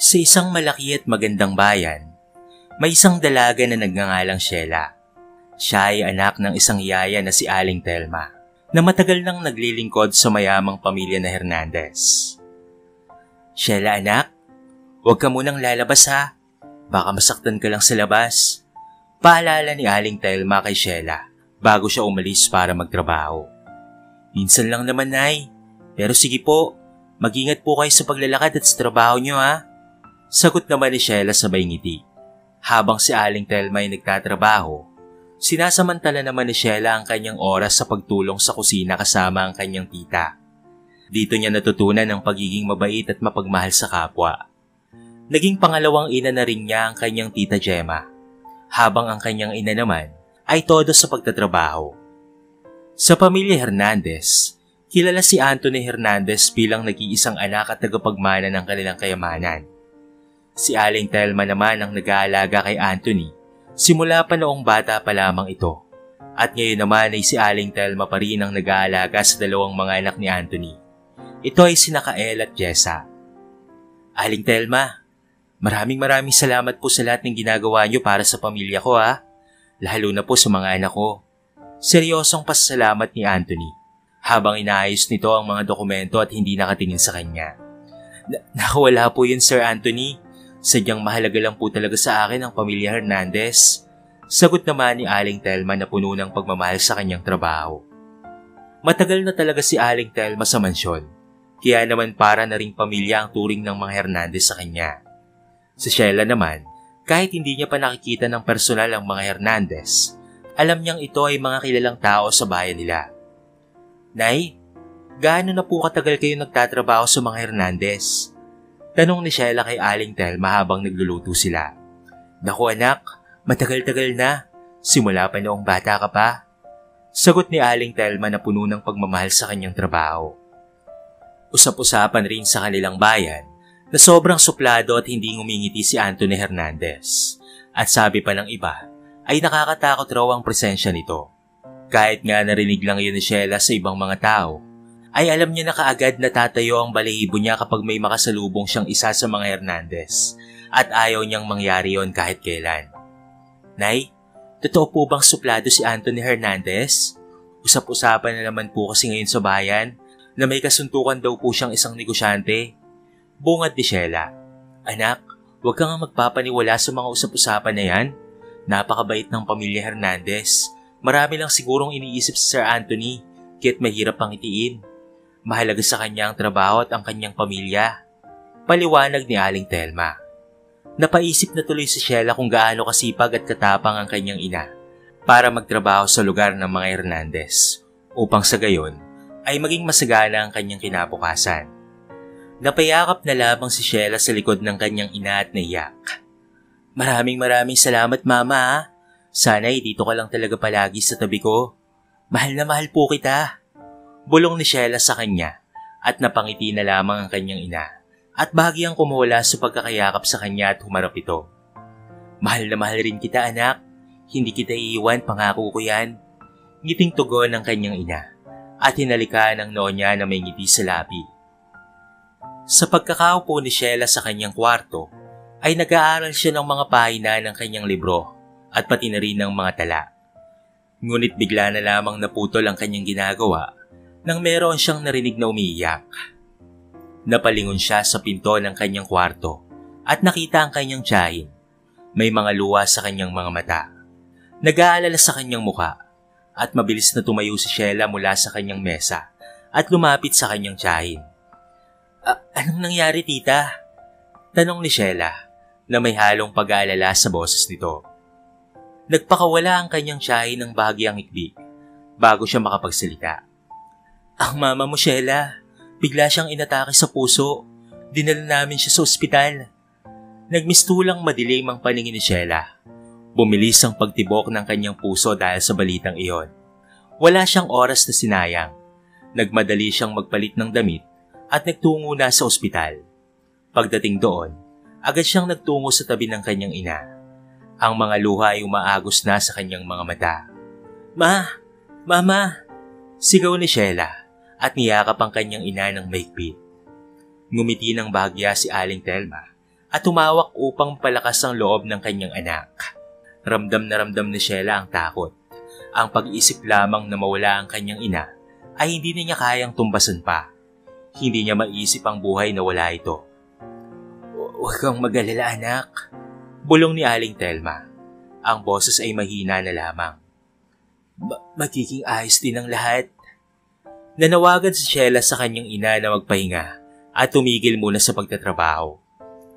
Sa isang malaki at magandang bayan, may isang dalaga na nagngangalang Sheila. Siya ay anak ng isang yaya na si Aling Telma, na matagal nang naglilingkod sa mayamang pamilya na Hernandez. Sheila anak, huwag ka munang lalabas ha. Baka masaktan ka lang sa labas. Paalala ni Aling Telma kay Sheila bago siya umalis para magtrabaho. Minsan lang naman, Nay. Pero sige po, mag-ingat po kayo sa paglalakad at sa trabaho niyo ha. Sagot naman ni Sheila sabay ngiti. Habang si Aling Telma ay nagtatrabaho, sinasamantala naman ni Sheila ang kanyang oras sa pagtulong sa kusina kasama ang kanyang tita. Dito niya natutunan ang pagiging mabait at mapagmahal sa kapwa. Naging pangalawang ina na rin niya ang kanyang tita Gemma, habang ang kanyang ina naman ay todo sa pagtatrabaho. Sa pamilya Hernandez, kilala si Anthony Hernandez bilang nag-iisang anak at tagapagmana ng kanilang kayamanan. Si Aling Telma naman ang nag-aalaga kay Anthony simula pa noong bata pa lamang ito. At ngayon naman ay si Aling Telma pa rin ang nag-aalaga sa dalawang mga anak ni Anthony. Ito ay sina Kael at Jessa. Aling Telma, maraming salamat po sa lahat ng ginagawa niyo para sa pamilya ko ha. Lalo na po sa mga anak ko. Seryosong pasasalamat ni Anthony habang inaayos nito ang mga dokumento at hindi nakatingin sa kanya. Nakawala po yun Sir Anthony. Sadyang mahalaga lang po talaga sa akin ang pamilya Hernandez. Sagot naman ni Aling Telma na puno ng pagmamahal sa kanyang trabaho. Matagal na talaga si Aling Telma sa mansyon. Kaya naman para na ring pamilya ang turing ng mga Hernandez sa kanya. Si Sheila naman, kahit hindi niya pa nakikita ng personal ang mga Hernandez, alam niyang ito ay mga kilalang tao sa bayan nila. Nay, gaano na po katagal kayo nagtatrabaho sa mga Hernandez? Tanong ni Sheila kay Aling Telma habang nagluluto sila. Naku anak, matagal-tagal na. Simula pa noong bata ka pa. Sagot ni Aling Telma na puno ng pagmamahal sa kanyang trabaho. Usap-usapan rin sa kanilang bayan na sobrang suplado at hindi ngumingiti si Anthony Hernandez. At sabi pa ng iba, ay nakakatakot raw ang presensya nito. Kahit nga narinig lang yun ni Sheila sa ibang mga tao, ay alam niya na kaagad na tatayo ang balahibo niya kapag may makasalubong siyang isa sa mga Hernandez at ayaw niyang mangyari yon kahit kailan. Nay, totoo po bang suplado si Anthony Hernandez? Usap-usapan na naman po kasi ngayon sa bayan na may kasuntukan daw po siyang isang negosyante. Bungad ni Sheila. Anak, huwag kang magpapaniwala sa mga usap-usapan na yan. Napakabait ng pamilya Hernandez. Marami lang sigurong iniisip si Sir Anthony kaya't mahirap pang itiin. Mahalaga sa kanya ang trabaho at ang kanyang pamilya. Paliwanag ni Aling Telma. Napaisip na tuloy si Sheila kung gaano kasipag at katapang ang kanyang ina para magtrabaho sa lugar ng mga Hernandez upang sa gayon ay maging masagana ang kanyang kinabukasan. Napayakap na lamang si Sheila sa likod ng kanyang ina at naiyak. Maraming salamat mama. Sana'y dito ka lang talaga palagi sa tabi ko. Mahal na mahal po kita. Bulong ni Sheila sa kanya at napangiti na lamang ang kanyang ina at bahagyang kumuwala sa pagkakayakap sa kanya at humarap ito. Mahal na mahal rin kita anak. Hindi kita iiwan, pangako ko yan. Ngiting tugon ng kanyang ina at hinalikan ang noo niya na may ngiti sa labi. Sa pagkakaupo ni Sheila sa kanyang kwarto ay nag-aaral siya ng mga pahina ng kanyang libro at pati na rin ng mga tala. Ngunit bigla na lamang naputol ang kanyang ginagawa nang meron siyang narinig na umiiyak. Napalingon siya sa pinto ng kanyang kwarto at nakita ang kanyang tiyahin. May mga luha sa kanyang mga mata. Nag-aalala sa kanyang muka at mabilis na tumayo si Sheila mula sa kanyang mesa at lumapit sa kanyang tiyahin. Anong nangyari tita? Tanong ni Sheila na may halong pag-aalala sa boses nito. Nagpakawala ang kanyang tiyahin ng bahagyang ikbi bago siya makapagsalita. Ang mama mo, Sheila, bigla siyang inatake sa puso. Dinala namin siya sa ospital. Nagmistulang madilim ang paningin ni Sheila. Bumilis ang pagtibok ng kanyang puso dahil sa balitang iyon. Wala siyang oras na sinayang. Nagmadali siyang magpalit ng damit at nagtungo na sa ospital. Pagdating doon, agad siyang nagtungo sa tabi ng kanyang ina. Ang mga luha ay umaagos na sa kanyang mga mata. Mama! Sigaw ni Sheila at niyakap ang kanyang ina ng mahigpit. Ngumiti ng bahagya si Aling Telma at tumawak upang palakas ang loob ng kanyang anak. Ramdam na ramdam ni Sheila ang takot. Ang pag-iisip lamang na mawala ang kanyang ina ay hindi na niya kayang tumbasan pa. Hindi niya maisip ang buhay na wala ito. "Huwag kang mag-alala, anak," bulong ni Aling Telma. Ang boses ay mahina na lamang. Magiging ayos din ang lahat." Nanawagan si Sheila sa kanyang ina na magpahinga at tumigil muna sa pagtatrabaho.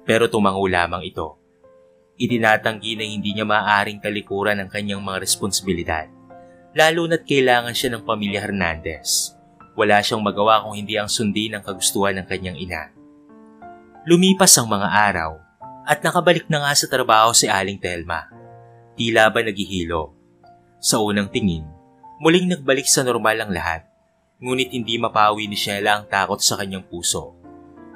Pero tumango lamang ito. Itinatanggi na hindi niya maaaring talikuran ang kanyang mga responsibilidad, lalo na't kailangan siya ng pamilya Hernandez. Wala siyang magawa kung hindi ang sundin ang kagustuhan ng kanyang ina. Lumipas ang mga araw at nakabalik na nga sa trabaho si Aling Telma. Tila ba naghihilo. Sa unang tingin, muling nagbalik sa normal ang lahat, ngunit hindi mapawi ni Sheila ang takot sa kanyang puso.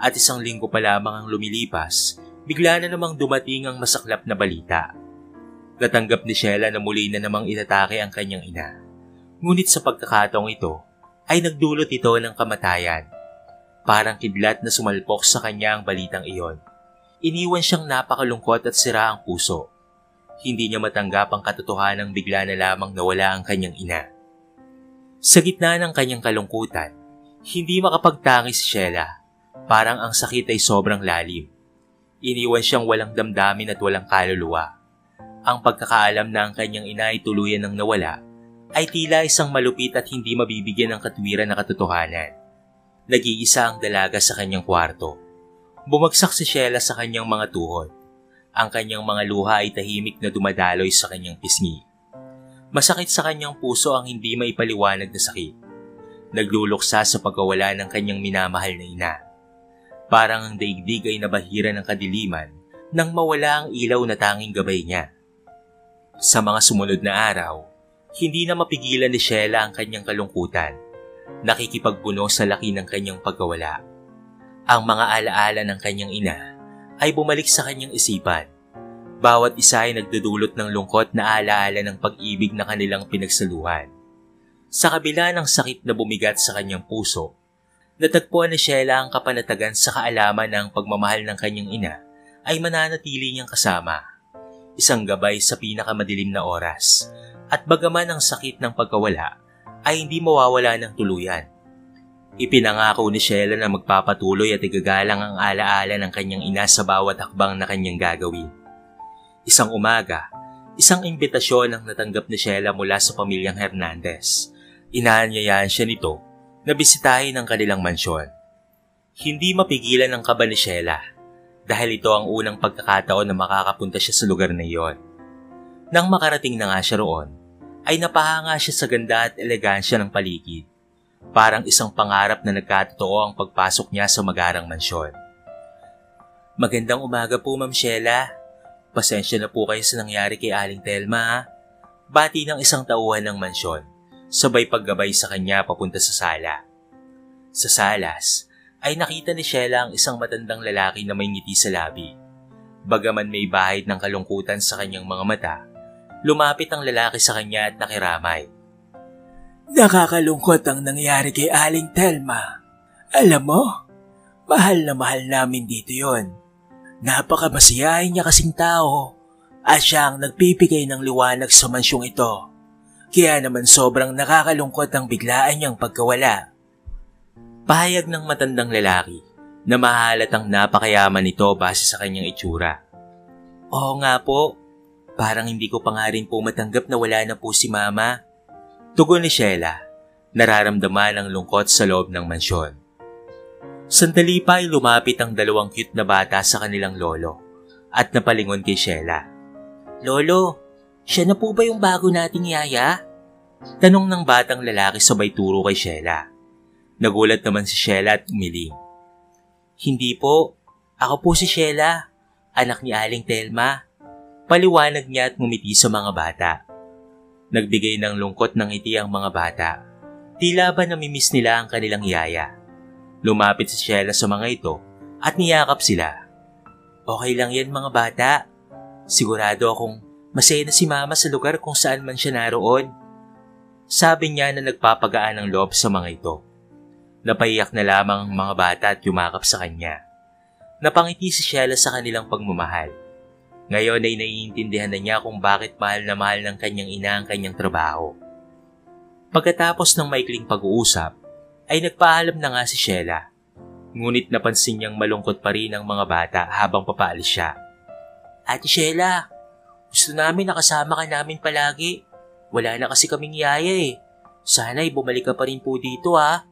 At 1 linggo pa lamang ang lumilipas, bigla na namang dumating ang masaklap na balita. Natanggap ni Sheila na muli na namang inatake ang kanyang ina. Ngunit sa pagkakataong ito, ay nagdulot ito ng kamatayan. Parang kidlat na sumalpok sa kanya ang balitang iyon. Iniwan siyang napakalungkot at sira ang puso. Hindi niya matanggap ang katotohanang bigla na lamang nawala ang kanyang ina. Sa gitna ng kanyang kalungkutan, hindi makapagtangi si Sheila. Parang ang sakit ay sobrang lalim. Iniwan siyang walang damdamin at walang kaluluwa. Ang pagkakaalam na ang kanyang ina ay tuluyan ng nawala ay tila isang malupit at hindi mabibigyan ng katwiran na katotohanan. Nag-iisa ang dalaga sa kanyang kwarto. Bumagsak si Sheila sa kanyang mga tuhod. Ang kanyang mga luha ay tahimik na dumadaloy sa kanyang pisngi. Masakit sa kanyang puso ang hindi maipaliwanag na sakit. Nagluluksa sa pagkawala ng kanyang minamahal na ina. Parang ang daigdig ay nabahira ng kadiliman nang mawala ang ilaw na tanging gabay niya. Sa mga sumunod na araw, hindi na mapigilan ni Sheila ang kanyang kalungkutan. Nakikipagbuno sa laki ng kanyang pagkawala. Ang mga alaala ng kanyang ina ay bumalik sa kanyang isipan. Bawat isa ay nagdudulot ng lungkot na alaala ng pag-ibig na kanilang pinagsaluhan. Sa kabila ng sakit na bumigat sa kanyang puso, natagpuan ni Sheila ang kapanatagan sa kaalaman na ang pagmamahal ng kanyang ina ay mananatili niyang kasama. Isang gabay sa pinakamadilim na oras, at bagaman ang sakit ng pagkawala ay hindi mawawala ng tuluyan. Ipinangako ni Sheila na magpapatuloy at igagalang ang alaala ng kanyang ina sa bawat hakbang na kanyang gagawin. Isang umaga, isang imbitasyon ang natanggap ni Sheila mula sa pamilyang Hernandez. Inaanyayahan siya nito na bisitahin ang kanilang mansyon. Hindi mapigilan ang kaba ni Sheila dahil ito ang unang pagkakataon na makakapunta siya sa lugar na iyon. Nang makarating na nga siya roon, ay napahanga siya sa ganda at elegansya ng paligid. Parang isang pangarap na nagkatotoo ang pagpasok niya sa magarang mansyon. "Magandang umaga po, Ma'am Sheila. Pasensya na po kayo sa nangyari kay Aling Telma." Bati ng isang tauhan ng mansyon, sabay paggabay sa kanya papunta sa sala. Sa salas, ay nakita ni Sheila ang isang matandang lalaki na may ngiti sa labi. Bagaman may bahid ng kalungkutan sa kanyang mga mata, lumapit ang lalaki sa kanya at nakiramay. "Nakakalungkot ang nangyari kay Aling Telma. Alam mo, mahal na mahal namin dito yon. Napakabasiyahin niya kasing tao at siya ang nagbibigay ng liwanag sa mansyong ito. Kaya naman sobrang nakakalungkot ang biglaan niyang pagkawala." Pahayag ng matandang lalaki na mahalatang napakayaman nito base sa kanyang itsura. "Oo nga po, parang hindi ko pa nga rin po matanggap na wala na po si Mama." Tugon ni Sheila, nararamdaman ang lungkot sa loob ng mansyon. Sandali pa ay lumapit ang 2 cute na bata sa kanilang lolo at napalingon kay Sheila. "Lolo, siya na po ba yung bago nating yaya?" Tanong ng batang lalaki sabay turo kay Sheila. Nagulat naman si Sheila at umiling. "Hindi po, ako po si Sheila, anak ni Aling Telma." Paliwanag niya at ngumiti sa mga bata. Nagbigay ng lungkot ng ngiti ang mga bata. Tila ba namimiss nila ang kanilang yaya. Lumapit si Sheila sa mga ito at niyakap sila. "Okay lang yan mga bata. Sigurado akong masaya na si Mama sa lugar kung saan man siya naroon." Sabi niya na nagpapagaan ng loob sa mga ito. Napaiyak na lamang ang mga bata at yumakap sa kanya. Napangiti si Sheila sa kanilang pagmamahal. Ngayon ay naiintindihan na niya kung bakit mahal na mahal ng kanyang ina ang kanyang trabaho. Pagkatapos ng maikling pag-uusap, ay nagpaalam na nga si Sheila. Ngunit napansin niyang malungkot pa rin ang mga bata habang papaalis siya. Ate Sheila, gusto namin nakasama ka namin palagi. Wala na kasi kaming yaya eh. Sana'y bumalik ka pa rin po dito ha.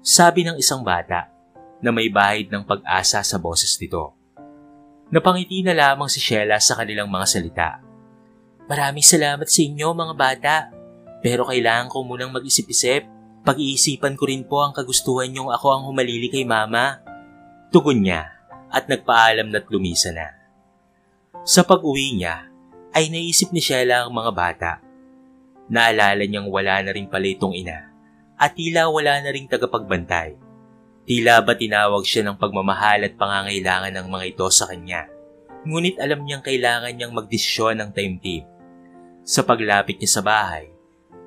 Sabi ng isang bata na may bahid ng pag-asa sa boses nito. Napangiti na lamang si Sheila sa kanilang mga salita. Maraming salamat sa inyo mga bata. Pero kailangan ko munang mag-isip-isip. Pag-iisipan ko rin po ang kagustuhan niyong ako ang humalili kay mama. Tugon niya at nagpaalam na't lumisa na. Sa pag-uwi niya ay naisip ni Sheila ang mga bata. Naalala niyang wala na rin pala itong ina at tila wala na ring tagapagbantay. Tila ba tinawag siya ng pagmamahal at pangangailangan ng mga ito sa kanya. Ngunit alam niyang kailangan niyang magdesisyon ng taimtim. Sa paglapit niya sa bahay,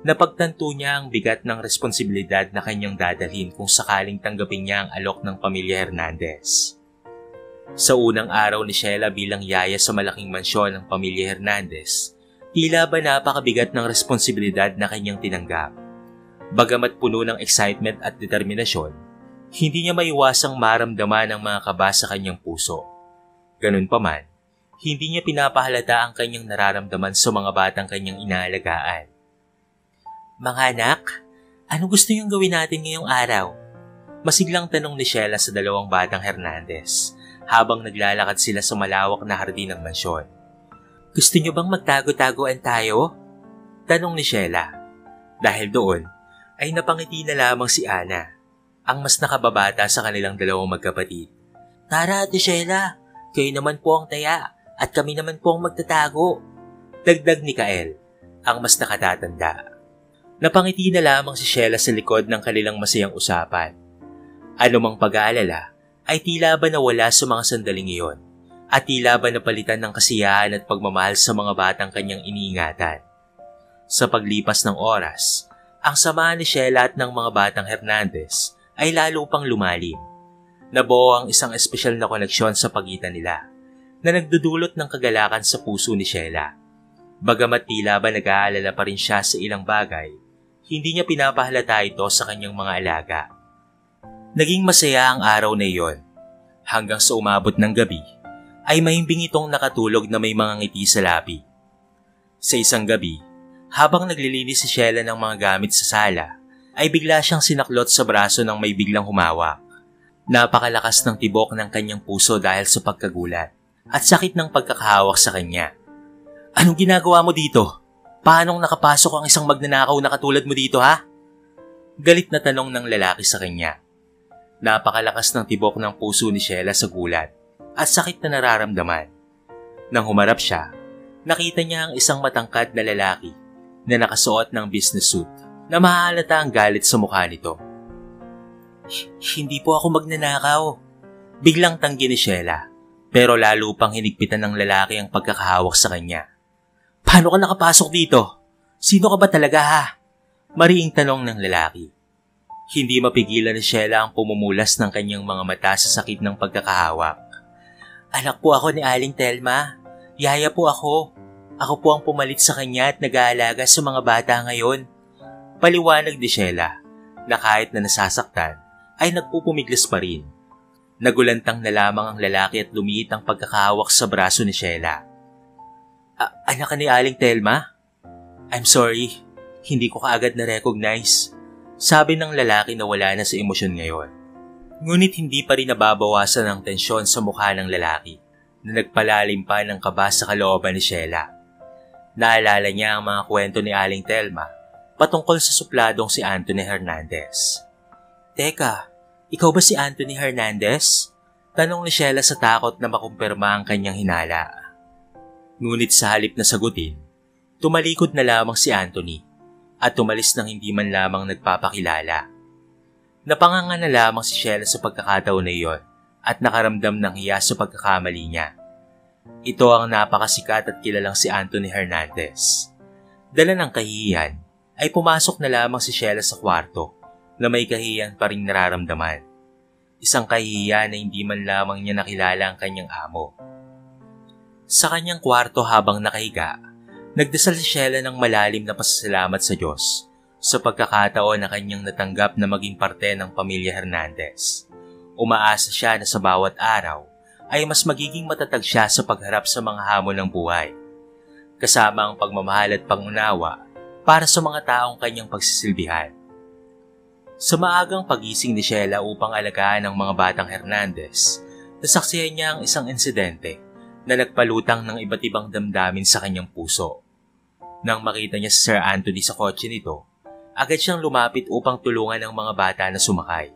napagtanto niya ang bigat ng responsibilidad na kanyang dadalhin kung sakaling tanggapin niya ang alok ng pamilya Hernandez. Sa unang araw ni Sheila bilang yaya sa malaking mansyon ng pamilya Hernandez, tila ba napakabigat ng responsibilidad na kanyang tinanggap. Bagamat puno ng excitement at determinasyon, hindi niya maiwasang maramdaman ang mga kaba sa kanyang puso. Ganun pa man, hindi niya pinapahalata ang kanyang nararamdaman sa mga batang kanyang inaalagaan. Mga anak, ano gusto niyong gawin natin ngayong araw? Masiglang tanong ni Sheila sa dalawang batang Hernandez habang naglalakad sila sa malawak na hardin ng mansyon. Gusto niyo bang magtago-taguan tayo? Tanong ni Sheila. Dahil doon, ay napangiti na lamang si Ana, ang mas nakababata sa kanilang dalawang magkapatid. Tara Ate Sheila, kayo naman po ang taya at kami naman po ang magtatago. Dagdag ni Kael, ang mas nakatatanda. Napangiti na lamang si Sheila sa likod ng kanilang masayang usapan. Anumang pag-aalala ay tila ba nawala sa mga sandaling iyon at tila ba napalitan ng kasiyahan at pagmamahal sa mga batang kanyang iniingatan. Sa paglipas ng oras, ang samahan ni Sheila at ng mga batang Hernandez ay lalo pang lumalim. Nabuo ang isang espesyal na koneksyon sa pagitan nila na nagdudulot ng kagalakan sa puso ni Sheila. Bagamat tila ba nag-aalala pa rin siya sa ilang bagay, hindi niya pinapahalata ito sa kanyang mga alaga. Naging masaya ang araw na iyon. Hanggang sa umabot ng gabi, ay mahimbing itong nakatulog na may mga ngiti sa labi. Sa isang gabi, habang naglilinis si Sheila ng mga gamit sa sala, ay bigla siyang sinaklot sa braso ng may biglang humawak. Napakalakas ng tibok ng kanyang puso dahil sa pagkagulat at sakit ng pagkakahawak sa kanya. Anong ginagawa mo dito? Paanong nakapasok ang isang magnanakaw na katulad mo dito ha? Galit na tanong ng lalaki sa kanya. Napakalakas ng tibok ng puso ni Sheila sa gulat at sakit na nararamdaman. Nang humarap siya, nakita niya ang isang matangkad na lalaki na nakasuot ng business suit na mahalata ang galit sa mukha nito. Hindi po ako magnanakaw. Biglang tanggi ni Sheila, pero lalo pang hinigpitan ng lalaki ang pagkakahawak sa kanya. Paano ka nakapasok dito? Sino ka ba talaga ha? Mariing tanong ng lalaki. Hindi mapigilan ni Sheila ang pumumulas ng kanyang mga mata sa sakit ng pagkakahawak. Anak po ako ni Aling Telma. Yaya po ako. Ako po ang pumalit sa kanya at nag-aalaga sa mga bata ngayon. Paliwanag ni Sheila na kahit na nasasaktan ay nagpupumiglas pa rin. Nagulantang na lamang ang lalaki at lumiit ang pagkakahawak sa braso ni Sheila. Anak ka ni Aling Telma? I'm sorry, hindi ko kaagad na-recognize. Sabi ng lalaki na wala na sa emosyon ngayon. Ngunit hindi pa rin nababawasan ang tensyon sa mukha ng lalaki na nagpalalim pa ng kaba sa kalooban ni Sheila. Naalala niya ang mga kwento ni Aling Telma patungkol sa supladong si Anthony Hernandez. Teka, ikaw ba si Anthony Hernandez? Tanong ni Sheila sa takot na makumpirma ang kanyang hinala. Ngunit sa halip na sagutin, tumalikod na lamang si Anthony at tumalis nang hindi man lamang nagpapakilala. Napanganga na lamang si Sheila sa pagkakataon na iyon at nakaramdam ng hiya sa pagkakamali niya. Ito ang napakasikat at kilalang si Anthony Hernandez. Dala ng kahihiyan, ay pumasok na lamang si Sheila sa kwarto na may kahihiyan pa ring nararamdaman. isang kahihiyan na hindi man lamang niya nakilala ang kanyang amo. Sa kanyang kwarto habang nakahiga, nagdasal si Sheila ng malalim na pasasalamat sa Diyos sa pagkakataon na kanyang natanggap na maging parte ng pamilya Hernandez. Umaasa siya na sa bawat araw ay mas magiging matatag siya sa pagharap sa mga hamon ng buhay, kasama ang pagmamahal at pangunawa para sa mga taong kanyang pagsisilbihan. Sa maagang pagising ni Sheila upang alagaan ang mga batang Hernandez, nasaksihan niya ang isang insidente na nagpalutang ng iba't ibang damdamin sa kanyang puso. Nang makita niya si Sir Anthony sa kotse nito, agad siyang lumapit upang tulungan ang mga bata na sumakay.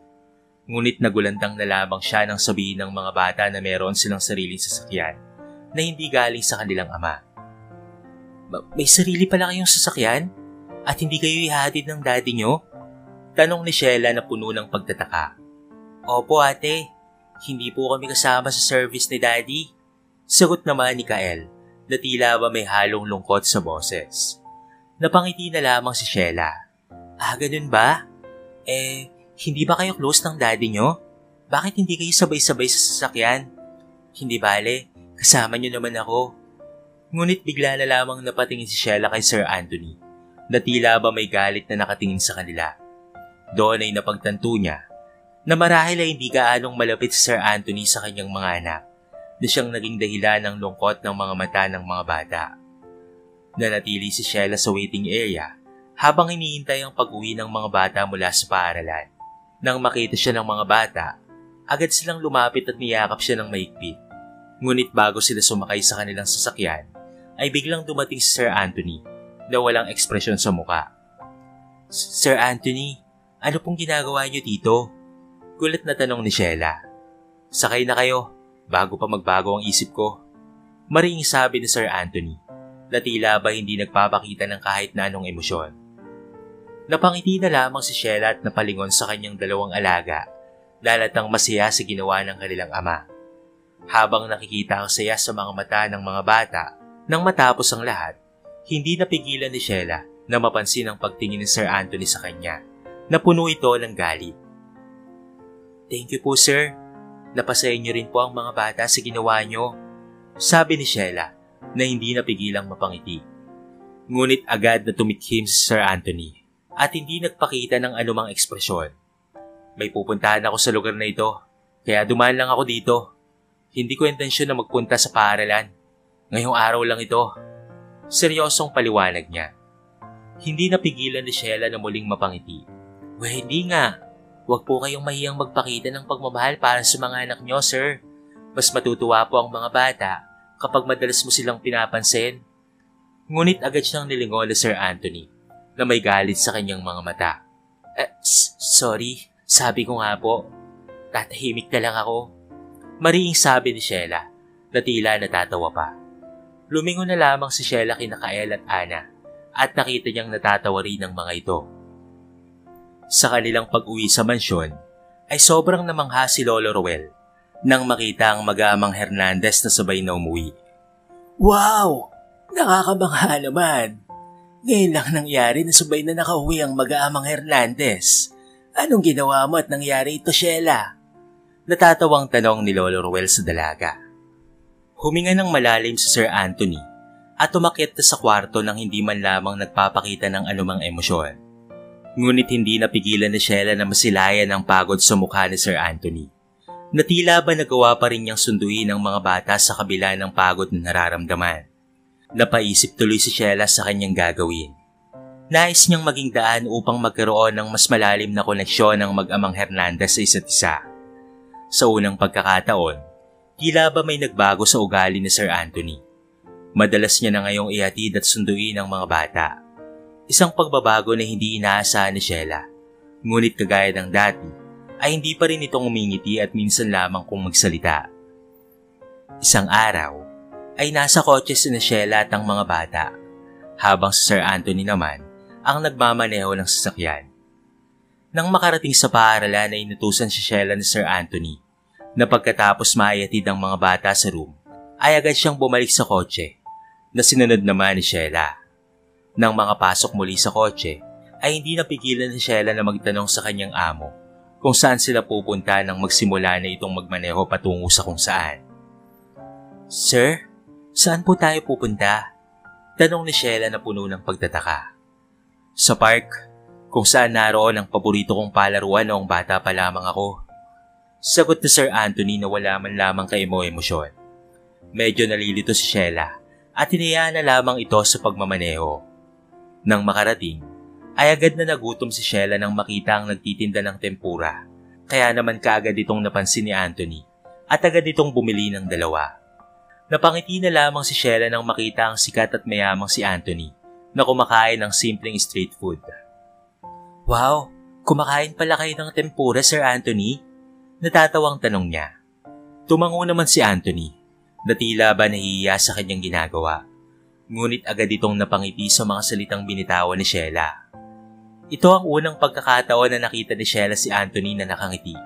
Ngunit nagulandang na lamang siya nang sabihin ng mga bata na meron silang sariling sasakyan na hindi galing sa kanilang ama. May sarili pala kayong sasakyan? At hindi kayo ihahatid ng daddy nyo? Tanong ni Sheila na puno ng pagtataka. Opo ate, hindi po kami kasama sa service ni daddy. Sagot naman ni Kael na tila ba may halong lungkot sa boses. Napangiti na lamang si Sheila. Ganun ba? Hindi ba kayo close ng daddy nyo? Bakit hindi kayo sabay-sabay sa sasakyan? Hindi bale, kasama nyo naman ako. Ngunit bigla na lamang napatingin si Sheila kay Sir Anthony na tila ba may galit na nakatingin sa kanila. Doon ay napagtanto niya na marahil ay hindi gaanong malapit si Sir Anthony sa kanyang mga anak na siyang naging dahilan ng lungkot ng mga mata ng mga bata. Nanatili si Sheila sa waiting area habang hinihintay ang pag-uwi ng mga bata mula sa paaralan. Nang makita siya ng mga bata, agad silang lumapit at niyakap siya ng mahigpit. Ngunit bago sila sumakay sa kanilang sasakyan, ay biglang dumating si Sir Anthony na walang ekspresyon sa muka. Sir Anthony, ano pong ginagawa niyo dito? Gulat na tanong ni Sheila. Sakay na kayo, bago pa magbago ang isip ko. Maring sabi ni Sir Anthony na tila ba hindi nagpapakita ng kahit na anong emosyon. Napangiti na lamang si Sheila at napalingon sa kanyang dalawang alaga, lalatang masaya sa ginawa ng kanilang ama. Habang nakikita ang saya sa mga mata ng mga bata, nang matapos ang lahat, hindi napigilan ni Sheila na mapansin ang pagtingin ni Sir Anthony sa kanya, na puno ito ng galit. Thank you po sir, napasayan niyo rin po ang mga bata sa ginawa niyo, sabi ni Sheila na hindi napigilang mapangiti. Ngunit agad na tumikhim si Sir Anthony at hindi nagpakita ng anumang ekspresyon. May pupuntahan ako sa lugar na ito, kaya dumaan lang ako dito. Hindi ko intensyon na magpunta sa paaralan. Ngayong araw lang ito. Seryosong paliwanag niya. Hindi napigilan ni Sheila na muling mapangiti. Hindi nga. Huwag po kayong mahiyang magpakita ng pagmamahal para sa mga anak niyo, sir. Mas matutuwa po ang mga bata kapag madalas mo silang pinapansin. Ngunit agad siyang nilingon ni Sir Anthony na may galit sa kanyang mga mata. Sorry, sabi ko nga po. Tatahimik na lang ako. Mariing sabi ni Sheila na tila natatawa pa. Lumingon na lamang si Sheila kina Kael at Ana at nakita niyang natatawa rin ang mga ito. Sa kanilang pag-uwi sa mansyon ay sobrang namangha si Lolo Roel nang makita ang mag-aamang Hernandez na sabay na umuwi. Wow! Nakakamangha naman! Ngayon lang nangyari na sabay na nakauwi ang mag-aamang Hernandez. Anong ginawa mo at nangyari ito, Sheila? Natatawang tanong ni Lolo Roel sa dalaga. Huminga ng malalim si Sir Anthony at umakyat na sa kwarto nang hindi man lamang nagpapakita ng anumang emosyon. Ngunit hindi napigilan ni Sheila na masilayan ang pagod sa mukha ni Sir Anthony. Na tila ba nagawa pa rin niyang sunduin ang mga bata sa kabila ng pagod na nararamdaman. Napaisip tuloy si Sheila sa kanyang gagawin. Nais niyang maging daan upang magkaroon ng mas malalim na koneksyon ng mag-amang Hernandez sa isa't isa. Sa unang pagkakataon, tila ba may nagbago sa ugali ni Sir Anthony. Madalas niya na ngayong ihatid at sunduin ang mga bata. Isang pagbabago na hindi inaasahan ni Sheila. Ngunit kagaya ng dati, ay hindi pa rin itong umingiti at minsan lamang kung magsalita. Isang araw, ay nasa kotse si Sheila at ang mga bata, habang si Sir Anthony naman ang nagmamaneho ng sasakyan. Nang makarating sa paaralan ay inutusan si Sheila ni Sir Anthony na pagkatapos maihatid ang mga bata sa room, ay agad siyang bumalik sa kotse na sinunod naman ni Sheila. Nang makapasok muli sa kotse, ay hindi napigilan ni Sheila na magtanong sa kanyang amo kung saan sila pupunta nang magsimula na itong magmaneho patungo sa kung saan. "Sir, saan po tayo pupunta?" Tanong ni Sheila na puno ng pagtataka. "Sa park, kung saan naroon ang paborito kong palaruan noong bata pa lamang ako." Sagot ni Sir Anthony na wala man lamang kaemo-emosyon. Medyo nalilito si Sheila at hinayaan na lamang ito sa pagmamaneho. Nang makarating, ay agad na nagutom si Sheila nang makita ang nagtitinda ng tempura. Kaya naman kaagad itong napansin ni Anthony at agad itong bumili ng dalawa. Napangiti na lamang si Sheila nang makita ang sikat at mayamang si Anthony na kumakain ng simpleng street food. "Wow, kumakain pala kayo ng tempura, Sir Anthony?" Natatawang tanong niya. Tumango naman si Anthony na tila ba nahihiya sa kanyang ginagawa. Ngunit agad itong napangiti sa mga salitang binitawan ni Sheila. Ito ang unang pagkakataon na nakita ni Sheila si Anthony na nakangiti.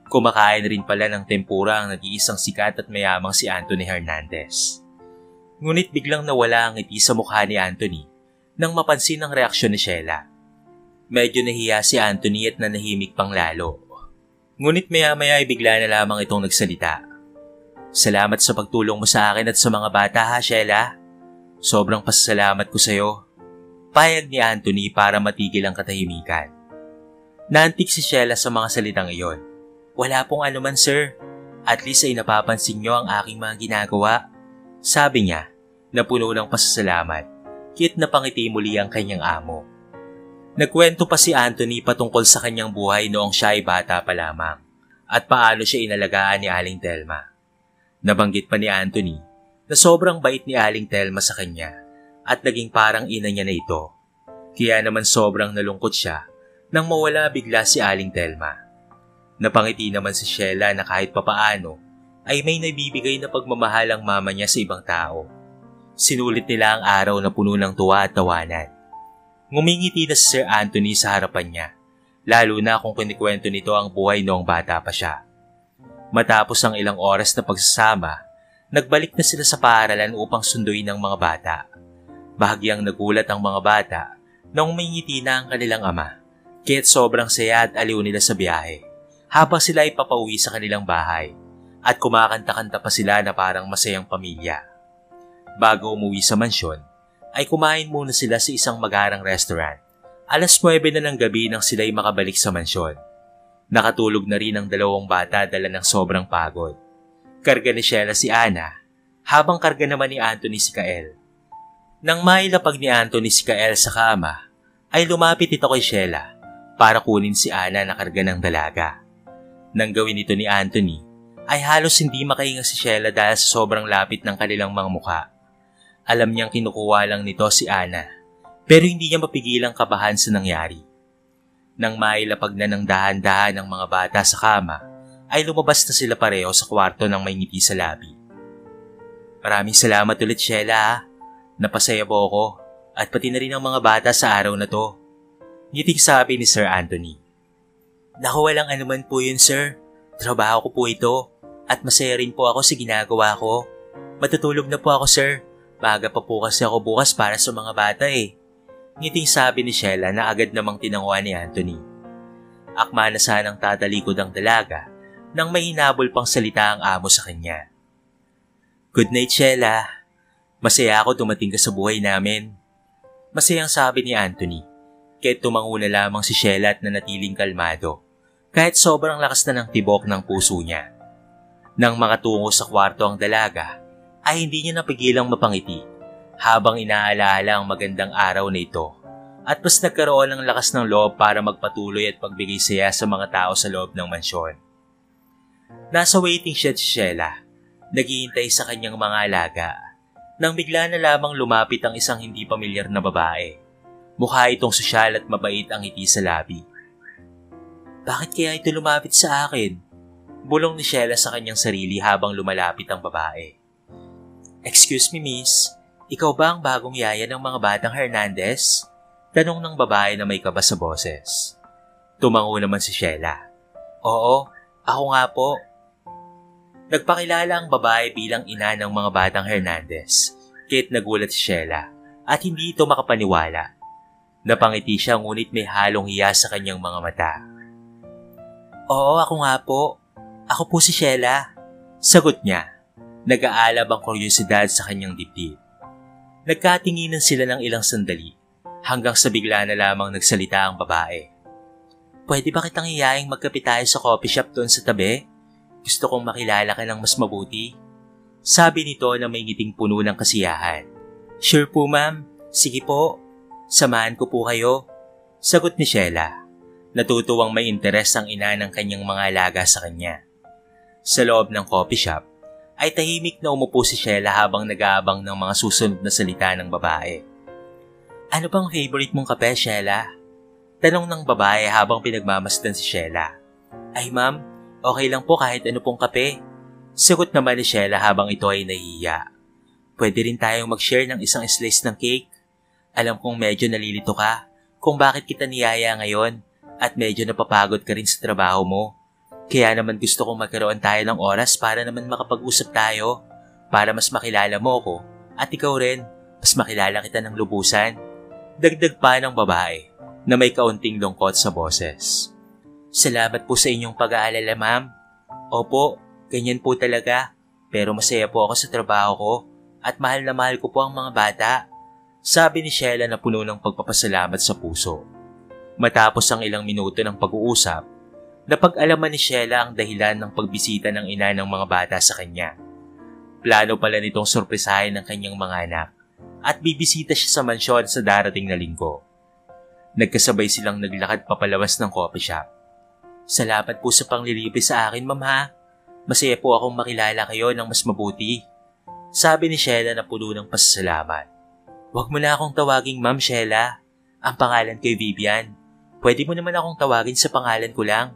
Kumakain rin pala ng tempura ang nag-iisang sikat at mayamang si Anthony Hernandez. Ngunit biglang nawala ang ngiti sa mukha ni Anthony nang mapansin ang reaksyon ni Sheila. Medyo nahiya si Anthony at nanahimik pang lalo. Ngunit maya-maya ay bigla na lamang itong nagsalita. "Salamat sa pagtulong mo sa akin at sa mga bata ha, Sheila. Sobrang pasasalamat ko sa iyo." Payag ni Anthony para matigil ang katahimikan. Naantig si Sheila sa mga salitang iyon. "Wala pong anuman, sir. At least ay napapansin niyo ang aking mga ginagawa." Sabi niya na puno ng pasasalamat, kit napangiti muli ang kanyang amo. Nagkwento pa si Anthony patungkol sa kanyang buhay noong siya ay bata pa lamang at paano siya inalagaan ni Aling Telma. Nabanggit pa ni Anthony na sobrang bait ni Aling Telma sa kanya at naging parang ina niya na ito. Kaya naman sobrang nalungkot siya nang mawala bigla si Aling Telma. Napangiti naman si Sheila na kahit papaano ay may nabibigay na pagmamahal ang mama niya sa ibang tao. Sinulit nila ang araw na puno ng tuwa at tawanan. Ngumingiti na si Sir Anthony sa harapan niya, lalo na kung kinikwento nito ang buhay noong bata pa siya. Matapos ang ilang oras na pagsasama, nagbalik na sila sa paaralan upang sunduin ang mga bata. Bahagyang nagulat ang mga bata nang umingiti na ang kanilang ama, kaya't sobrang saya at aliw nila sa biyahe. Habang sila ay papauwi sa kanilang bahay at kumakanta-kanta pa sila na parang masayang pamilya. Bago umuwi sa mansyon, ay kumain muna sila sa isang magarang restaurant. 9:00 na ng gabi nang sila ay makabalik sa mansyon. Nakatulog na rin ang dalawang bata dala ng sobrang pagod. Karga ni Sheila si Ana, habang karga naman ni Anthony si Kael. Nang mailapag ni Anthony si Kael sa kama, ay lumapit ito kay Sheila para kunin si Ana na karga ng dalaga. Nang gawin ito ni Anthony, ay halos hindi makahinga si Sheila dahil sa sobrang lapit ng kanilang mga mukha. Alam niyang kinukuha lang nito si Ana, pero hindi niya mapigilang kabahan sa nangyari. Nang mailapag na ng dahan-dahan ng mga bata sa kama, ay lumabas na sila pareho sa kwarto ng may ngiti sa labi. "Maraming salamat ulit, Sheila ha. Napasaya po ako at pati na rin ang mga bata sa araw na to." Ngiting sabi ni Sir Anthony. "Naku, walang anuman po yun, sir. Trabaho ko po ito at masaya rin po ako sa ginagawa ko. Matutulog na po ako, sir. Maaga pa po kasi ako bukas para sa mga bata eh." Ngiting sabi ni Sheila na agad namang tinanguan ni Anthony. Akma na sanang tatalikod ang dalaga nang may hinabol pang salita ang amo sa kanya. "Good night, Sheila. Masaya ako dumating ka sa buhay namin." Masayang sabi ni Anthony, kaya't tumango na lamang si Sheila at nanatiling kalmado, kahit sobrang lakas na ng tibok ng puso niya. Nang makatungo sa kwarto ang dalaga, ay hindi niya napigilang mapangiti habang inaalaala ang magandang araw na ito at mas nagkaroon ng lakas ng loob para magpatuloy at pagbigay saya sa mga tao sa loob ng mansyon. Nasa waiting shed si Sheila, naghihintay sa kanyang mga alaga, nang bigla na lamang lumapit ang isang hindi pamilyar na babae. Mukha itong sosyal at mabait ang ngiti sa labi. "Bakit kaya ito lumapit sa akin?" Bulong ni Sheila sa kanyang sarili habang lumalapit ang babae. "Excuse me, miss. Ikaw ba ang bagong yaya ng mga batang Hernandez?" Tanong ng babae na may kaba sa boses. Tumango naman si Sheila. "Oo, ako nga po." Nagpakilala ang babae bilang ina ng mga batang Hernandez, kaya't nagulat si Sheila at hindi ito makapaniwala. Napangiti siya ngunit may halong hiya sa kanyang mga mata. Oo, ako nga po. Ako po si Sheila. Sagot niya. Nag-aalab ang kuryosidad sa kanyang dibdib. Nagkatinginan sila ng ilang sandali hanggang sa bigla na lamang nagsalita ang babae. Pwede ba kitang hiyaing magkape tayo sa coffee shop doon sa tabi? Gusto kong makilala ka ng mas mabuti. Sabi nito na may ngiting puno ng kasiyahan. Sure po ma'am. Sige po. Samahan ko po kayo. Sagot ni Sheila. Natutuwang may interes ang ina ng kanyang mga alaga sa kanya. Sa loob ng coffee shop, ay tahimik na umupo si Sheila habang nag-aabang ng mga susunod na salita ng babae. Ano bang favorite mong kape, Sheila? Tanong ng babae habang pinagmamasdan si Sheila. Ay ma'am, okay lang po kahit ano pong kape. Sagot naman ni Sheila habang ito ay nahihiya. Pwede rin tayong mag-share ng isang slice ng cake. Alam kong medyo nalilito ka kung bakit kita niyaya ngayon. At medyo napapagod ka rin sa trabaho mo. Kaya naman gusto kong magkaroon tayo ng oras para naman makapag-usap tayo. Para mas makilala mo ako at ikaw rin, mas makilala kita ng lubusan. Dagdag pa ng babae na may kaunting lungkot sa boses. Salamat po sa inyong pag-aalala ma'am. Opo, ganyan po talaga. Pero masaya po ako sa trabaho ko at mahal na mahal ko po ang mga bata. Sabi ni Sheila na puno ng pagpapasalamat sa puso. Matapos ang ilang minuto ng pag-uusap, napag-alaman ni Sheila ang dahilan ng pagbisita ng ina ng mga bata sa kanya. Plano pala nitong sorpresahin ng kanyang mga anak at bibisita siya sa mansyon sa darating na linggo. Nagkasabay silang naglakad papalabas ng coffee shop. Salamat po sa panglilibre sa akin, ma'am ha. Masaya po akong makilala kayo ng mas mabuti. Sabi ni Sheila na puno ng pasasalamat. Huwag mo na akong tawaging Ma'am Sheila. Ang pangalan ko'y Vivian. Pwede mo naman akong tawagin sa pangalan ko lang.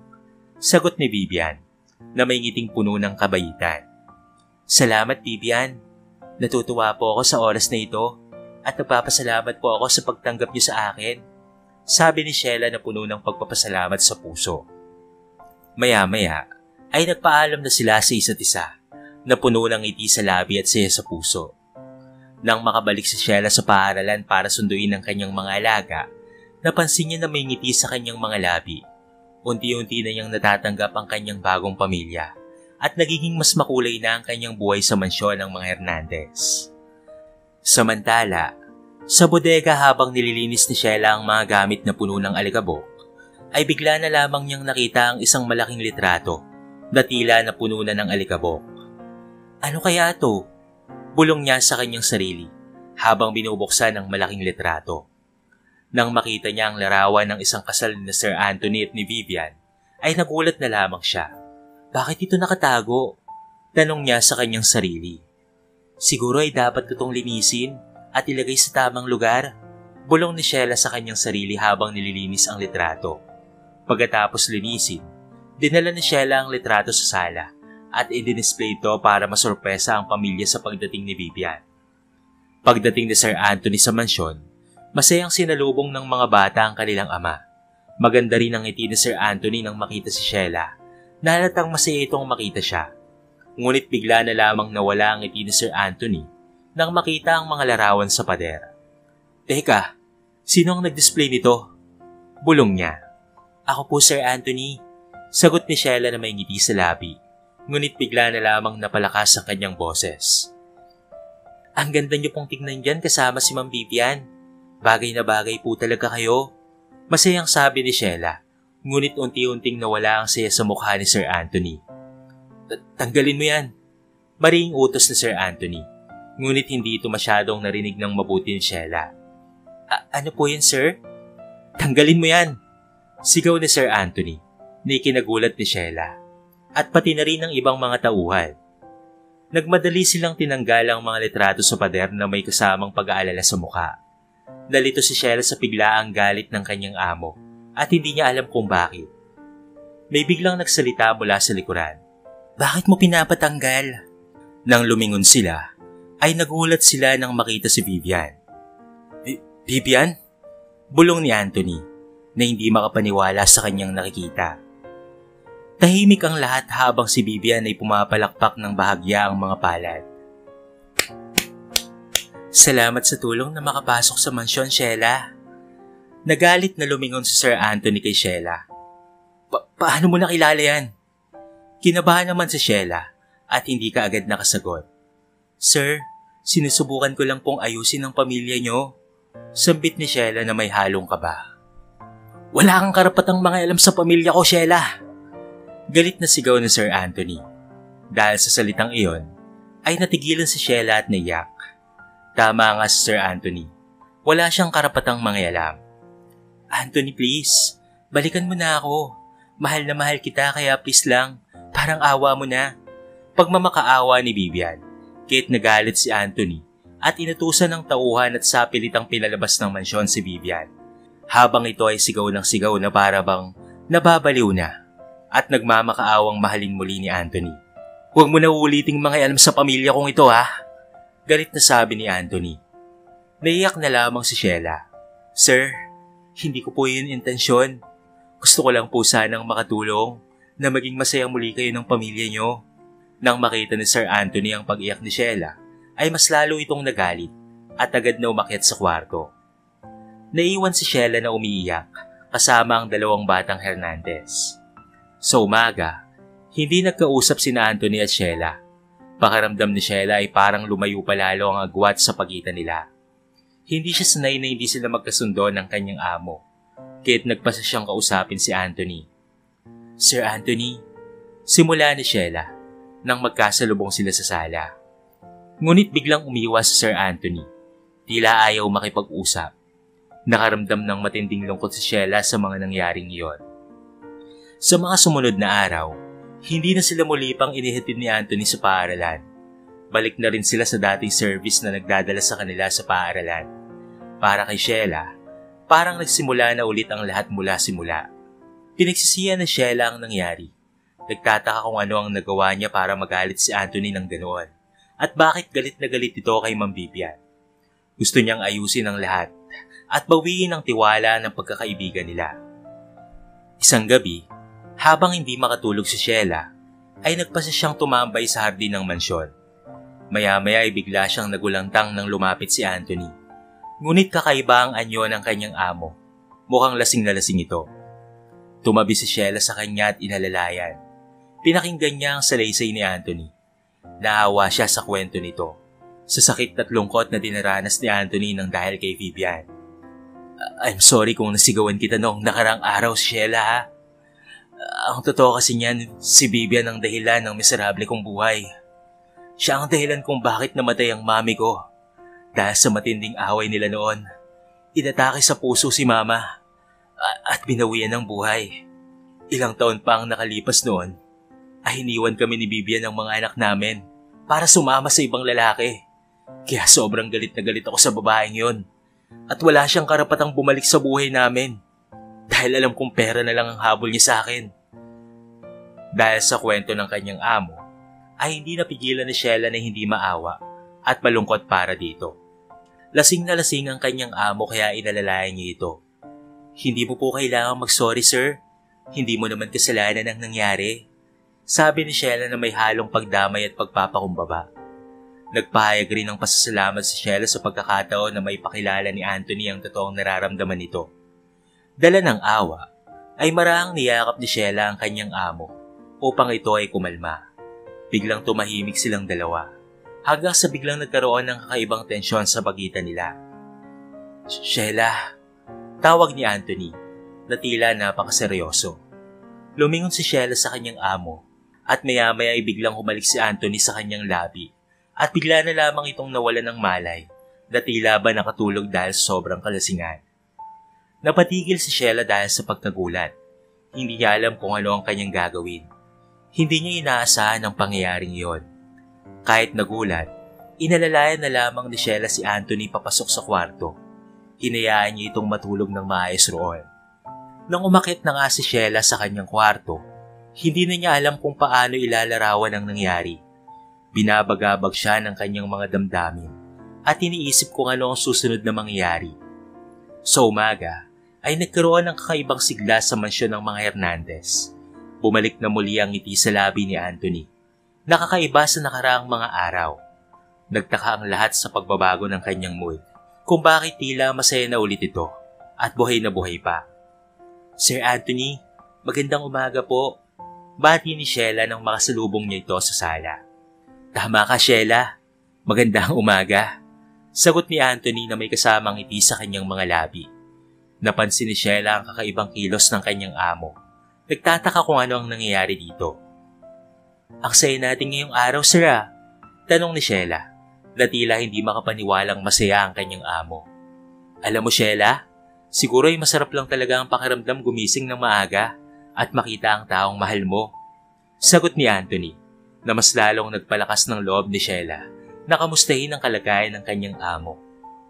Sagot ni Vivian na may ngiting puno ng kabaitan. Salamat Vivian. Natutuwa po ako sa oras na ito at nagpapasalamat po ako sa pagtanggap niyo sa akin. Sabi ni Sheila na puno ng pagpapasalamat sa puso. Maya-maya ay nagpaalam na sila sa isa't isa na puno ng ngiti sa labi at saya sa puso. Nang makabalik si Sheila sa paaralan para sunduin ang kanyang mga alaga, napansin niya na may ngiti sa kanyang mga labi. Unti-unti na niyang natatanggap ang kanyang bagong pamilya at nagiging mas makulay na ang kanyang buhay sa mansyon ng mga Hernandez. Samantala, sa bodega habang nililinis ni Sheila ang mga gamit na puno ng alikabok, ay bigla na lamang niyang nakita ang isang malaking litrato na tila na puno na ng alikabok. Ano kaya ito? Bulong niya sa kanyang sarili habang binubuksan ang malaking litrato. Nang makita niya ang larawan ng isang kasal ni Sir Anthony at ni Vivian, ay nagulat na lamang siya. Bakit ito nakatago? Tanong niya sa kanyang sarili. Siguro ay dapat ko itong linisin at ilagay sa tamang lugar. Bulong ni Sheila sa kanyang sarili habang nililinis ang litrato. Pagkatapos linisin, dinala ni Sheila ang litrato sa sala at i-display ito para masurpresa ang pamilya sa pagdating ni Vivian. Pagdating ni Sir Anthony sa mansyon, masayang sinalubong ng mga bata ang kanilang ama. Maganda rin ang ngiti ni Sir Anthony nang makita si Sheila. Nahalatang masaya itong makita siya. Ngunit bigla na lamang nawala ang ngiti ni Sir Anthony nang makita ang mga larawan sa pader. Teka, sino ang nag-display nito? Bulong niya. Ako po Sir Anthony. Sagot ni Sheila na may ngiti sa labi. Ngunit bigla na lamang napalakas ang kanyang boses. Ang ganda niyo pong tignan dyan kasama si Ma'am Vivian. Bagay na bagay po talaga kayo. Masayang sabi ni Sheila. Ngunit unti-unting nawala ang saya sa mukha ni Sir Anthony. Tanggalin mo yan. Maring utos ni Sir Anthony. Ngunit hindi ito masyadong narinig ng mabuti ni Sheila. Ano po yan, sir? Tanggalin mo yan. Sigaw ni Sir Anthony na ikinagulat ni Sheila. At pati na rin ng ibang mga tauhan. Nagmadali silang tinanggal ang mga litrato sa pader na may kasamang pag-aalala sa mukha. Nalito si Sheila sa biglaang galit ng kanyang amo at hindi niya alam kung bakit. May biglang nagsalita mula sa likuran. Bakit mo pinapatanggal? Nang lumingon sila, ay nagulat sila nang makita si Vivian. Vivian? Bulong ni Anthony na hindi makapaniwala sa kanyang nakikita. Tahimik ang lahat habang si Vivian ay pumapalakpak ng bahagya ang mga palad. Salamat sa tulong na makapasok sa mansyon, Sheila. Nagalit na lumingon si Sir Anthony kay Sheila. Paano mo nakilala yan? Kinabahan naman si Sheila at hindi ka agad nakasagot. Sir, sinusubukan ko lang pong ayusin ang pamilya nyo. Sambit ni Sheila na may halong kaba. Wala kang karapatang mangialam sa pamilya ko, Sheila. Galit na sigaw ni Sir Anthony. Dahil sa salitang iyon, ay natigilan si Sheila at naiyak. Tama nga si Sir Anthony. Wala siyang karapatang mangialam. Anthony, please. Balikan mo na ako. Mahal na mahal kita kaya please lang. Parang awa mo na. Pagmamakaawa ni Vivian, kahit nagalit si Anthony at inutusan ng tauhan at sapilitang pinalabas ng mansyon si Vivian. Habang ito ay sigaw ng sigaw na para bang nababaliw na at nagmamakaawang mahalin muli ni Anthony. Huwag mo na uliting mangialam sa pamilya kong ito ha. Galit na sabi ni Anthony. Naiyak na lamang si Sheila. Sir, hindi ko po yun intensyon. Gusto ko lang po sanang makatulong na maging masaya muli kayo ng pamilya nyo. Nang makita ni Sir Anthony ang pag-iyak ni Sheila, ay mas lalo itong nagalit at agad na umakyat sa kwarto. Naiwan si Sheila na umiiyak kasama ang dalawang batang Hernandez. Sa umaga, hindi nagkausap sina Anthony at Sheila. Pakiramdam ni Sheila ay parang lumayo pa lalo ang agwat sa pagitan nila. Hindi siya sanay na hindi sila magkasundo ng kanyang amo, kaya't nagpasa siyang kausapin si Anthony. Sir Anthony, simula ni Sheila nang magkasalubong sila sa sala. Ngunit biglang umiwas si Sir Anthony. Tila ayaw makipag-usap. Nakaramdam ng matinding lungkot si Sheila sa mga nangyaring iyon. Sa mga sumunod na araw, hindi na sila muli pang inihatid ni Anthony sa paaralan. Balik na rin sila sa dating service na nagdadala sa kanila sa paaralan. Para kay Sheila, parang nagsimula na ulit ang lahat mula simula. Pinagsisihan ni Sheila ang nangyari. Nagtataka kung ano ang nagawa niya para magalit si Anthony ng ganoon. At bakit galit na galit ito kay Ma'am Vivian. Gusto niyang ayusin ang lahat at bawiin ang tiwala ng pagkakaibigan nila. Isang gabi, habang hindi makatulog si Sheila, ay nagpasa siyang tumambay sa hardin ng mansyon. Maya-maya ay bigla siyang nagulantang nang lumapit si Anthony. Ngunit kakaiba ang anyo ng kanyang amo. Mukhang lasing na lasing ito. Tumabi si Sheila sa kanya at inalalayan. Pinakinggan niya ang salaysay ni Anthony. Naawa siya sa kwento nito. Sa sakit at lungkot na dinaranas ni Anthony nang dahil kay Vivian. I'm sorry kung nasigawan kita noong nakarang araw, Sheila ha. Ang totoo kasi niyan, si Vivian ang dahilan ng miserable kong buhay. Siya ang dahilan kung bakit namatay ang mami ko. Dahil sa matinding away nila noon, inatake sa puso si mama at binawian ng buhay. Ilang taon pa ang nakalipas noon, ay iniwan kami ni Vivian ng mga anak namin para sumama sa ibang lalaki. Kaya sobrang galit na galit ako sa babaeng yon. At wala siyang karapatang bumalik sa buhay namin. Dahil alam kong pera na lang ang habol niya sa akin. Dahil sa kwento ng kanyang amo, ay hindi napigilan ni Sheila na hindi maawa at malungkot para dito. Lasing na lasing ang kanyang amo kaya inalalayan niya ito. Hindi mo po kailangang mag-sorry sir. Hindi mo naman kasalanan ang nangyari. Sabi ni Sheila na may halong pagdamay at pagpapakumbaba. Nagpahayag rin ng pasasalamat si Sheila sa pagkakataon na may pakilala ni Anthony ang totoong nararamdaman nito. Dala ng awa, ay marahang niyakap ni Sheila ang kanyang amo upang ito ay kumalma. Biglang tumahimik silang dalawa hanggang sa biglang nagkaroon ng kakaibang tensyon sa pagitan nila. Sheila, tawag ni Anthony na tila napakaseryoso. Lumingon si Sheila sa kanyang amo at maya-maya ay biglang humalik si Anthony sa kanyang labi at bigla na lamang itong nawalan ng malay na tila ba nakatulog dahil sa sobrang kalasingan. Napatigil si Sheila dahil sa pagkagulat. Hindi niya alam kung ano ang kanyang gagawin. Hindi niya inaasahan ang pangyayaring iyon. Kahit nagulat, inalalayan na lamang ni Sheila si Anthony papasok sa kwarto. Hinayaan niya itong matulog ng maayos roon. Nang umakyat na nga si Sheila sa kanyang kwarto, hindi na niya alam kung paano ilalarawan ang nangyari. Binabagabag siya ng kanyang mga damdamin at iniisip kung ano ang susunod na mangyayari. Sa umaga, ay nagkaroon ng kakaibang sigla sa mansyon ng mga Hernandez. Bumalik na muli ang ngiti sa labi ni Anthony. Nakakaiba sa nakaraang mga araw. Nagtaka ang lahat sa pagbabago ng kanyang mood, kung bakit tila masaya na ulit ito at buhay na buhay pa. Sir Anthony, Magandang umaga po. Bati ni Sheila nang makasalubong niya ito sa sala. Tama ka, Sheila. Magandang umaga. Sagot ni Anthony na may kasamang ngiti sa kanyang mga labi. Napansin ni Sheila ang kakaibang kilos ng kanyang amo. Nagtataka kung ano ang nangyayari dito. Ang saya natin ngayong araw, sir ah. Tanong ni Sheila, na tila hindi makapaniwalang masaya ang kanyang amo. Alam mo, Sheila, siguro ay masarap lang talaga ang pakiramdam gumising ng maaga at makita ang taong mahal mo. Sagot ni Anthony, na mas lalong nagpalakas ng loob ni Sheila na kamustahin ang kalagayan ng kanyang amo.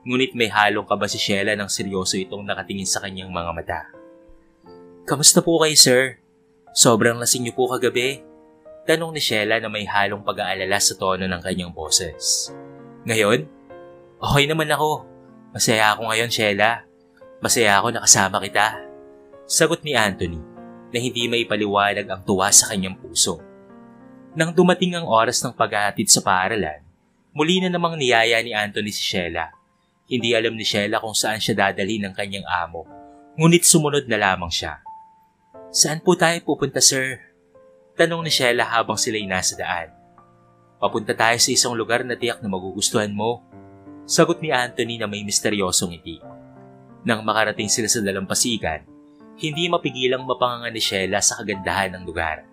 Ngunit may halong kaba si Sheila ng seryoso itong nakatingin sa kanyang mga mata. Kamusta po kayo, sir? Sobrang lasing niyo po kagabi? Tanong ni Sheila na may halong pag-aalala sa tono ng kanyang boses. Ngayon? Okay naman ako. Masaya ako ngayon, Sheila. Masaya ako nakasama kita. Sagot ni Anthony na hindi maipaliwanag ang tuwa sa kanyang puso. Nang dumating ang oras ng paghahatid sa paaralan, muli na namang niyaya ni Anthony si Sheila. Hindi alam ni Sheila kung saan siya dadalhin ng kanyang amo, ngunit sumunod na lamang siya. Saan po tayo pupunta, sir? Tanong ni Sheila habang sila'y nasa daan. Papunta tayo sa isang lugar na tiyak na magugustuhan mo. Sagot ni Anthony na may misteryosong ngiti. Nang makarating sila sa dalampasigan, hindi mapigilang mapanganga ni Sheila sa kagandahan ng lugar.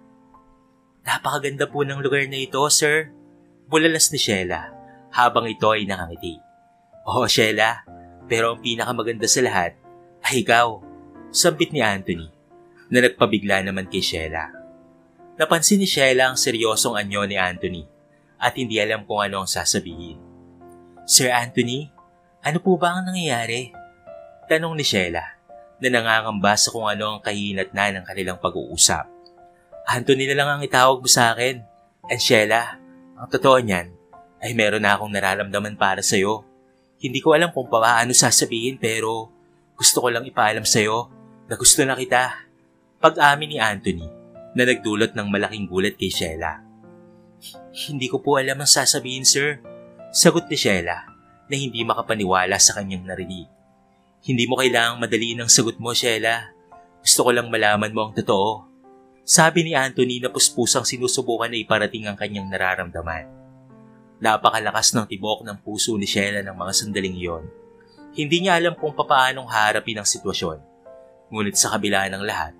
Napakaganda po ng lugar na ito, sir. Bulalas ni Sheila habang ito ay nakangiti. Oo, Sheila, pero ang pinakamaganda sa lahat ay ikaw. Sambit ni Anthony na nagpabigla naman kay Sheila. Napansin ni Sheila ang seryosong anyo ni Anthony at hindi alam kung ano ang sasabihin. Sir Anthony, ano po ba ang nangyayari? Tanong ni Sheila na nangangamba sa kung ano ang kahinatnan ng kanilang pag-uusap. Anthony na lang ang itawag mo sa akin. And Sheila, ang totoo niyan ay meron na akong nararamdaman para sa'yo. Hindi ko alam kung paano sasabihin pero gusto ko lang ipaalam sa'yo na gusto na kita. Pag-amin ni Anthony na nagdulot ng malaking gulat kay Sheila. Hindi ko po alam ang sasabihin, sir. Sagot ni Sheila na hindi makapaniwala sa kanyang narinig. Hindi mo kailangang madaliin ang sagot mo, Sheila. Gusto ko lang malaman mo ang totoo. Sabi ni Anthony na puspusang sinusubukan na iparating ang kanyang nararamdaman. Napakalakas ng tibok ng puso ni Sheila ng mga sandaling iyon. Hindi niya alam kung papaanong harapin ang sitwasyon. Ngunit sa kabila ng lahat,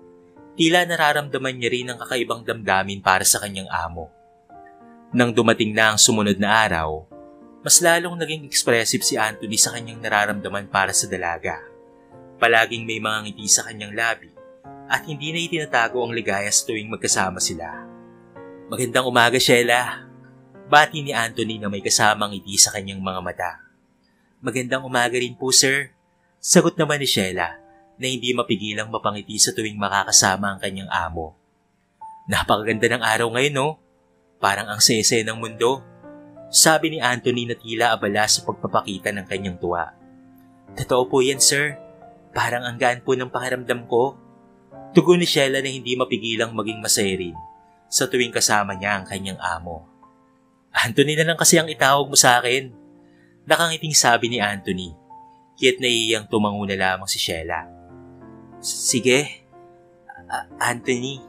tila nararamdaman niya rin ang kakaibang damdamin para sa kanyang amo. Nang dumating na ang sumunod na araw, mas lalong naging expressive si Anthony sa kanyang nararamdaman para sa dalaga. Palaging may mga ngiti sa kanyang labi at hindi na itinatago ang ligaya sa tuwing magkasama sila. Magandang umaga, Sheila. Bati ni Anthony na may kasamang ngiti sa kanyang mga mata. Magandang umaga rin po, sir. Sagot naman ni Sheila na hindi mapigilang mapangiti sa tuwing makakasama ang kanyang amo. Napakaganda ng araw ngayon, no? Parang ang saya-saya ng mundo. Sabi ni Anthony na tila abala sa pagpapakita ng kanyang tuwa. Totoo po yan, sir. Parang ang gaan po ng pakiramdam ko. Tugon ni Sheila na hindi mapigilang maging masaya rin sa tuwing kasama niya ang kanyang amo. Anthony na lang kasi ang itawag mo sa akin. Nakangiting sabi ni Anthony, kaya't naiyang tumango na lamang si Sheila. Sige, Anthony,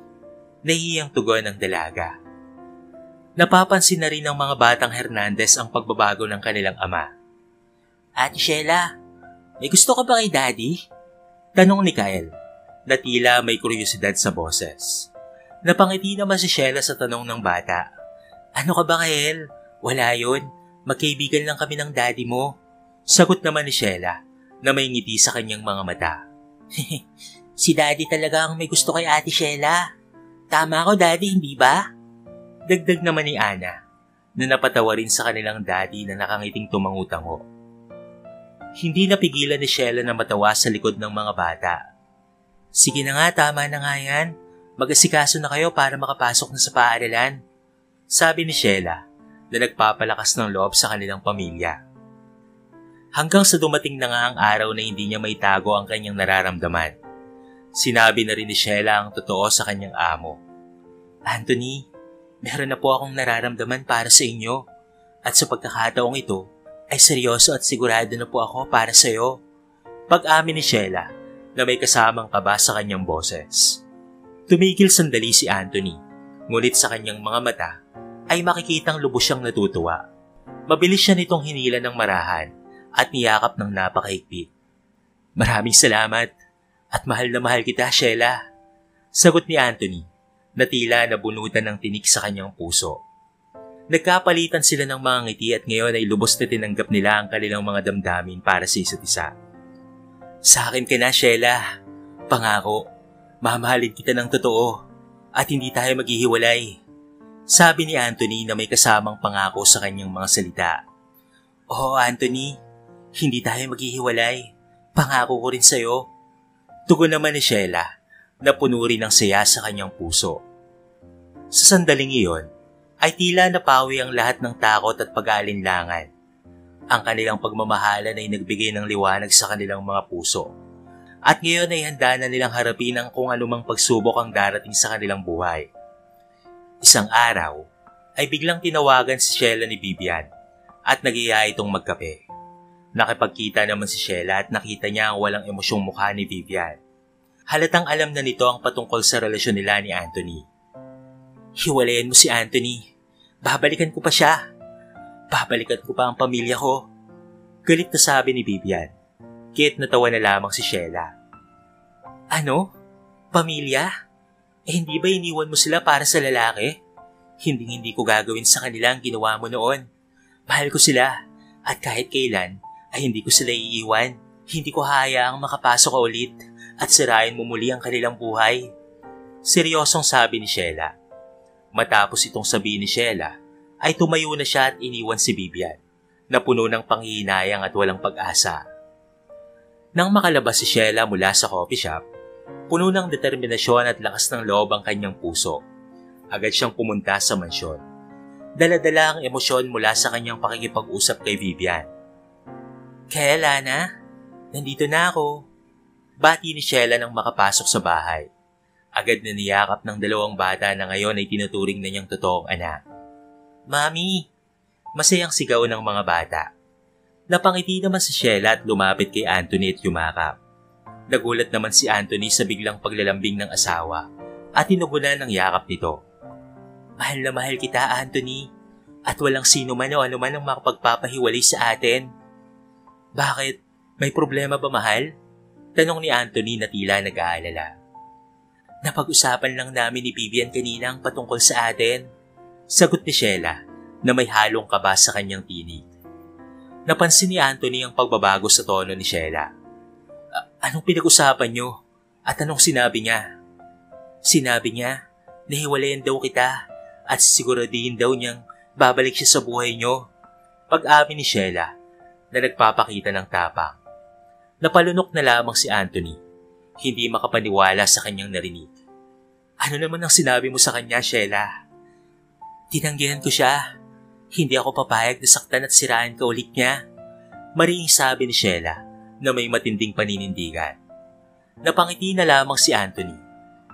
naiyang tugon ng dalaga. Napapansin na rin ng mga batang Hernandez ang pagbabago ng kanilang ama. Ate Sheila, may gusto ka ba kay Daddy? Tanong ni Kyle, na tila may kuryosidad sa boses. Napangiti naman si Sheila sa tanong ng bata. Ano ka ba, Kyle? Wala yun. Magkaibigan lang kami ng daddy mo. Sagot naman ni Sheila na may ngiti sa kanyang mga mata. Si Daddy talaga ang may gusto kay Ate Sheila. Tama ako, Daddy, hindi ba? Dagdag naman ni Ana na napatawa rin sa kanilang daddy na nakangiting tumangutango. Hindi napigilan ni Sheila na matawa sa likod ng mga bata. Sige na nga, tama na nga yan. Mag-asikaso na kayo para makapasok na sa paaralan. Sabi ni Sheila na nagpapalakas ng loob sa kanilang pamilya. Hanggang sa dumating na nga ang araw na hindi niya maitago ang kanyang nararamdaman. Sinabi na rin ni Sheila ang totoo sa kanyang amo. Anthony, meron na po akong nararamdaman para sa inyo at sa pagkakataong ito ay seryoso at sigurado na po ako para sa iyo. Pag-amin ni Sheila na may kasamang kaba sa kanyang boses. Tumigil sandali si Anthony, ngunit sa kanyang mga mata ay makikitang lubos siyang natutuwa. Mabilis siya nitong hinila ng marahan at niyakap ng napakahigpit. Maraming salamat at mahal na mahal kita, Sheila. Sagot ni Anthony na tila nabunutan ng tinik sa kanyang puso. Nagkapalitan sila ng mga ngiti at ngayon ay lubos na tinanggap nila ang kanilang mga damdamin para sa isa't isa. Sa akin ka na, Sheila. Pangako, mamahalin kita ng totoo at hindi tayo maghihiwalay. Sabi ni Anthony na may kasamang pangako sa kanyang mga salita. Oo, Anthony, hindi tayo maghihiwalay. Pangako ko rin sa'yo. Tugon naman ni Sheila na puno rin ng saya sa kanyang puso. Sa sandaling iyon, ay tila napawi ang lahat ng takot at pag-aalinlangan. Ang kanilang pagmamahalan ay nagbigay ng liwanag sa kanilang mga puso. At ngayon ay handa na nilang harapin ang kung anumang pagsubok ang darating sa kanilang buhay. Isang araw, ay biglang tinawagan si Sheila ni Vivian at nag-iya itong magkape. Nakipagkita naman si Sheila at nakita niya ang walang emosyong mukha ni Vivian. Halatang alam na nito ang patungkol sa relasyon nila ni Anthony. Hiwalayan mo si Anthony. Babalikan ko pa siya. Babalikan ko pa ang pamilya ko. Galit na sabi ni Vivian. Kaya't natawa na lamang si Sheila. Ano? Pamilya? Hindi ba iniwan mo sila para sa lalaki? Hindi ko gagawin sa kanila ang ginawa mo noon. Mahal ko sila at kahit kailan ay hindi ko sila iiwan. Hindi ko hayaang makapasok ka ulit at sirain mo muli ang kanilang buhay. Seryosong sabi ni Sheila. Matapos itong sabihin ni Sheila, ay tumayo na siya at iniwan si Vivian, na puno ng panghihinayang at walang pag-asa. Nang makalabas si Sheila mula sa coffee shop, puno ng determinasyon at lakas ng loob ang kanyang puso. Agad siyang pumunta sa mansyon. Dala-dala ang emosyon mula sa kanyang pakikipag-usap kay Vivian. Kaya Lana, nandito na ako. Bati ni Sheila nang makapasok sa bahay. Agad na niyakap ng dalawang bata na ngayon ay tinuturing na niyang totoong anak. Mami! Masayang sigaw ng mga bata. Napangiti naman si Sheila at lumapit kay Anthony at yumakap. Nagulat naman si Anthony sa biglang paglalambing ng asawa at tinugunan ng yakap nito. Mahal na mahal kita, Anthony, at walang sino man o anuman ang makapagpapahiwalay sa atin. Bakit? May problema ba, mahal? Tanong ni Anthony na tila nag-aalala. Napag-usapan lang namin ni Vivian kanina ang patungkol sa atin. Sagot ni Sheila na may halong kaba sa kanyang tinig. Napansin ni Anthony ang pagbabago sa tono ni Sheila. Anong pinag-usapan niyo? At anong sinabi niya? Sinabi niya na hiwalayan daw kita at sisiguraduhin daw niyang babalik siya sa buhay niyo. Pag-amin ni Sheila na nagpapakita ng tapang. Napalunok na lamang si Anthony. Hindi makapaniwala sa kanyang narinig. Ano naman ang sinabi mo sa kanya, Sheila? Tinanggihan ko siya. Hindi ako papayag na saktan at siraan ka ulit niya. Mariing sabi ni Sheila na may matinding paninindigan. Napangiti na lamang si Anthony,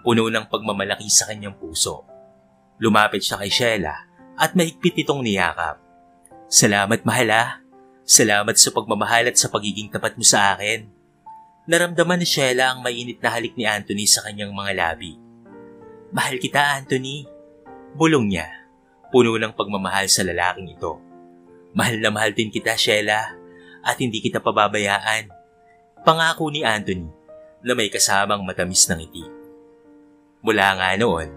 puno ng pagmamalaki sa kanyang puso. Lumapit siya kay Sheila at mahigpit itong niyakap. Salamat, mahal ah. Salamat sa pagmamahal at sa pagiging tapat mo sa akin. Naramdaman ni Sheila ang mainit na halik ni Anthony sa kanyang mga labi. Mahal kita, Anthony. Bulong niya, puno ng pagmamahal sa lalaking ito. Mahal na mahal din kita, Sheila, at hindi kita pababayaan. Pangako ni Anthony na may kasamang matamis ng ngiti. Mula nga noon,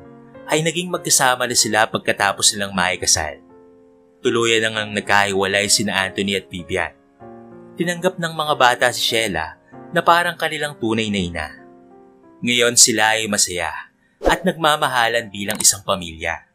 ay naging magkasama na sila pagkatapos nilang maikasal. Tuluyan ang nagkahiwalay sina Anthony at Vivian. Tinanggap ng mga bata si Sheila na parang kanilang tunay na ina. Ngayon sila ay masaya at nagmamahalan bilang isang pamilya.